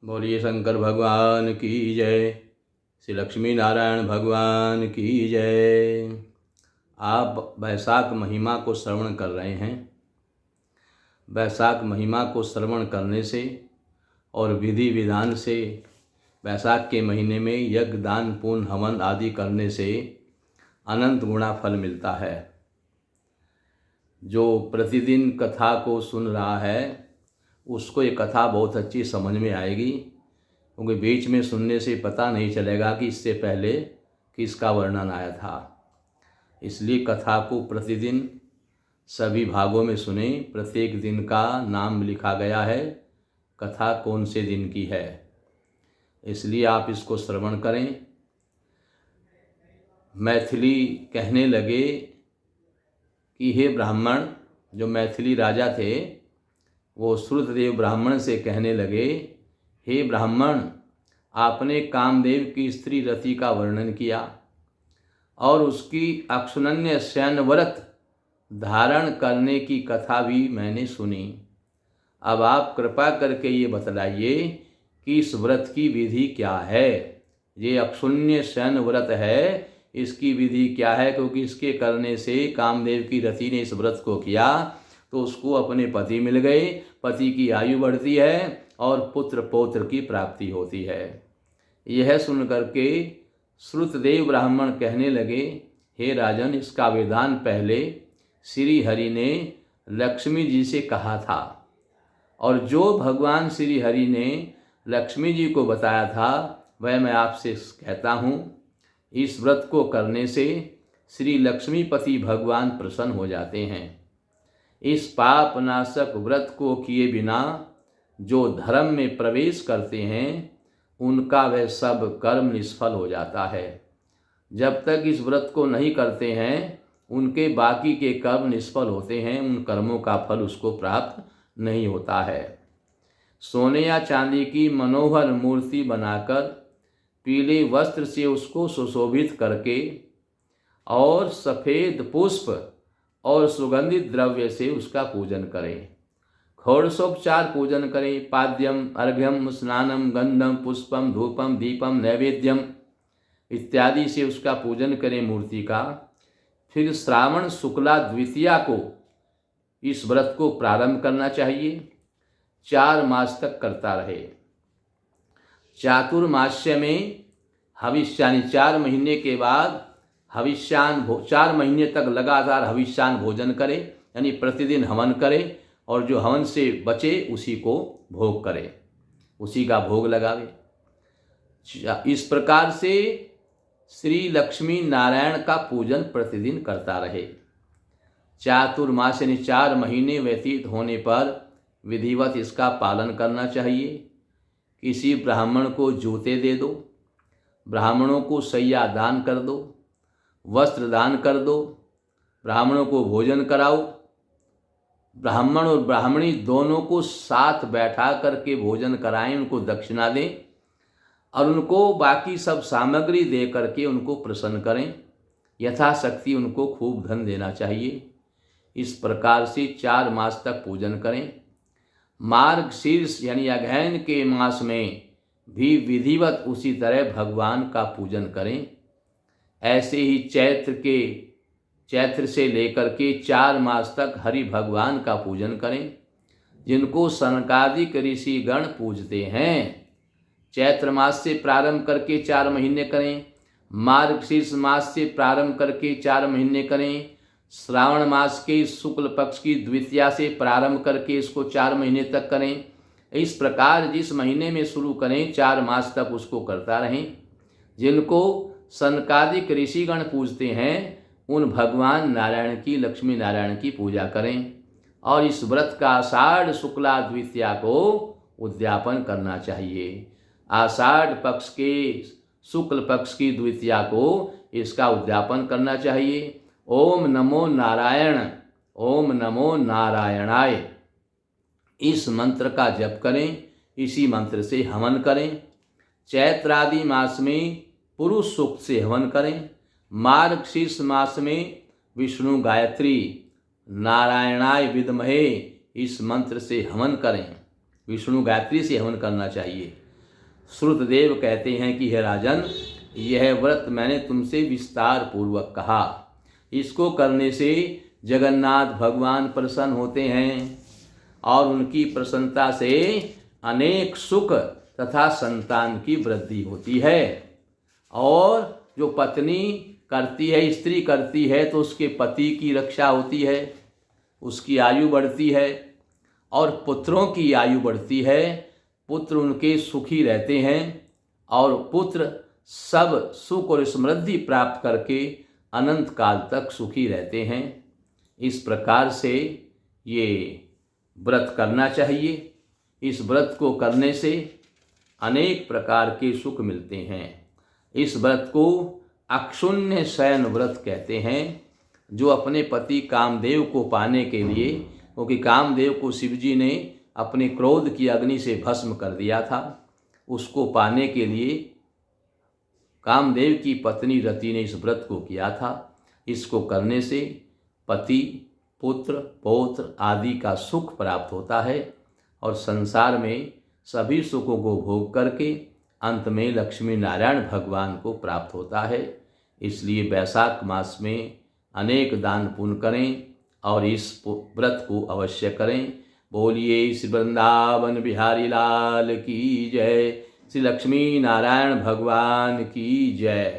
बोलिए शंकर भगवान की जय, श्री लक्ष्मी नारायण भगवान की जय। आप वैशाख महिमा को श्रवण कर रहे हैं। वैशाख महिमा को श्रवण करने से और विधि विधान से वैशाख के महीने में यज्ञ दान पुण्य हवन आदि करने से अनंत गुणा फल मिलता है। जो प्रतिदिन कथा को सुन रहा है उसको ये कथा बहुत अच्छी समझ में आएगी, क्योंकि बीच में सुनने से पता नहीं चलेगा कि इससे पहले किसका वर्णन आया था। इसलिए कथा को प्रतिदिन सभी भागों में सुने। प्रत्येक दिन का नाम लिखा गया है, कथा कौन से दिन की है, इसलिए आप इसको श्रवण करें। मैथिली कहने लगे कि हे ब्राह्मण, जो मैथिली राजा थे वो श्रुतदेव ब्राह्मण से कहने लगे, हे ब्राह्मण, आपने कामदेव की स्त्री रति का वर्णन किया और उसकी अक्षुण्य शयन व्रत धारण करने की कथा भी मैंने सुनी। अब आप कृपा करके ये बतलाइए कि इस व्रत की विधि क्या है। ये अक्षुण्य शयन व्रत है, इसकी विधि क्या है, क्योंकि इसके करने से कामदेव की रति ने इस व्रत को किया तो उसको अपने पति मिल गए, पति की आयु बढ़ती है और पुत्र पौत्र की प्राप्ति होती है। यह सुन करके श्रुतदेव ब्राह्मण कहने लगे, हे राजन, इसका विधान पहले श्री हरि ने लक्ष्मी जी से कहा था, और जो भगवान श्री हरि ने लक्ष्मी जी को बताया था वह मैं आपसे कहता हूँ। इस व्रत को करने से श्री लक्ष्मीपति भगवान प्रसन्न हो जाते हैं। इस पाप नाशक व्रत को किए बिना जो धर्म में प्रवेश करते हैं उनका वह सब कर्म निष्फल हो जाता है। जब तक इस व्रत को नहीं करते हैं उनके बाकी के कर्म निष्फल होते हैं, उन कर्मों का फल उसको प्राप्त नहीं होता है। सोने या चांदी की मनोहर मूर्ति बनाकर पीले वस्त्र से उसको सुशोभित करके और सफ़ेद पुष्प और सुगंधित द्रव्य से उसका पूजन करें। षोडशोपचार पूजन करें। पाद्यम, अर्घ्यम, स्नानम, गंधम, पुष्पम, धूपम, दीपम, नैवेद्यम इत्यादि से उसका पूजन करें मूर्ति का। फिर श्रावण शुक्ला द्वितीया को इस व्रत को प्रारंभ करना चाहिए। 4 मास तक करता रहे। चातुर्मास्य में हविष्यानि 4 महीने के बाद हविष्यान 4 महीने तक लगातार हविष्यान भोजन करे, यानी प्रतिदिन हवन करे, और जो हवन से बचे उसी को भोग करे, उसी का भोग लगावे। इस प्रकार से श्री लक्ष्मी नारायण का पूजन प्रतिदिन करता रहे। चातुर्मास यानी 4 महीने व्यतीत होने पर विधिवत इसका पालन करना चाहिए। किसी ब्राह्मण को जूते दे दो, ब्राह्मणों को शैया दान कर दो, वस्त्र दान कर दो, ब्राह्मणों को भोजन कराओ। ब्राह्मण और ब्राह्मणी दोनों को साथ बैठा करके भोजन कराएं, उनको दक्षिणा दें और उनको बाकी सब सामग्री दे करके उनको प्रसन्न करें। यथाशक्ति उनको खूब धन देना चाहिए। इस प्रकार से 4 मास तक पूजन करें। मार्गशीर्ष यानी अगहन के मास में भी विधिवत उसी तरह भगवान का पूजन करें। ऐसे ही चैत्र से लेकर के 4 मास तक हरि भगवान का पूजन करें, जिनको सनकादिक ऋषि गण पूजते हैं। चैत्र मास से प्रारंभ करके 4 महीने करें, मार्गशीर्ष मास से प्रारंभ करके 4 महीने करें, श्रावण मास के शुक्ल पक्ष की द्वितीया से प्रारंभ करके इसको 4 महीने तक करें। इस प्रकार जिस महीने में शुरू करें 4 मास तक उसको करता रहें। जिनको सनकादिक ऋषिगण पूजते हैं उन भगवान नारायण की, लक्ष्मी नारायण की पूजा करें और इस व्रत का आषाढ़ शुक्ला द्वितीया को उद्यापन करना चाहिए। आषाढ़ पक्ष के शुक्ल पक्ष की द्वितीया को इसका उद्यापन करना चाहिए। ओम नमो नारायण, ओम नमो नारायणाय, इस मंत्र का जप करें, इसी मंत्र से हवन करें। चैत्रादि मास में पुरुष सूक्त से हवन करें। मार्गशीर्ष मास में विष्णु गायत्री, नारायणाय विद्महे इस मंत्र से हवन करें। विष्णु गायत्री से हवन करना चाहिए। श्रुतदेव कहते हैं कि हे राजन, यह व्रत मैंने तुमसे विस्तार पूर्वक कहा। इसको करने से जगन्नाथ भगवान प्रसन्न होते हैं और उनकी प्रसन्नता से अनेक सुख तथा संतान की वृद्धि होती है। और जो पत्नी करती है, स्त्री करती है, तो उसके पति की रक्षा होती है, उसकी आयु बढ़ती है और पुत्रों की आयु बढ़ती है। पुत्र उनके सुखी रहते हैं और पुत्र सब सुख और समृद्धि प्राप्त करके अनंत काल तक सुखी रहते हैं। इस प्रकार से ये व्रत करना चाहिए। इस व्रत को करने से अनेक प्रकार के सुख मिलते हैं। इस व्रत को अक्षुण्य शयन व्रत कहते हैं। जो अपने पति कामदेव को पाने के लिए, क्योंकि कामदेव को शिवजी ने अपने क्रोध की अग्नि से भस्म कर दिया था, उसको पाने के लिए कामदेव की पत्नी रति ने इस व्रत को किया था। इसको करने से पति, पुत्र, पौत्र आदि का सुख प्राप्त होता है और संसार में सभी सुखों को भोग करके अंत में लक्ष्मी नारायण भगवान को प्राप्त होता है। इसलिए वैशाख मास में अनेक दान पुण्य करें और इस व्रत को अवश्य करें। बोलिए श्री वृंदावन बिहारी लाल की जय, श्री लक्ष्मी नारायण भगवान की जय।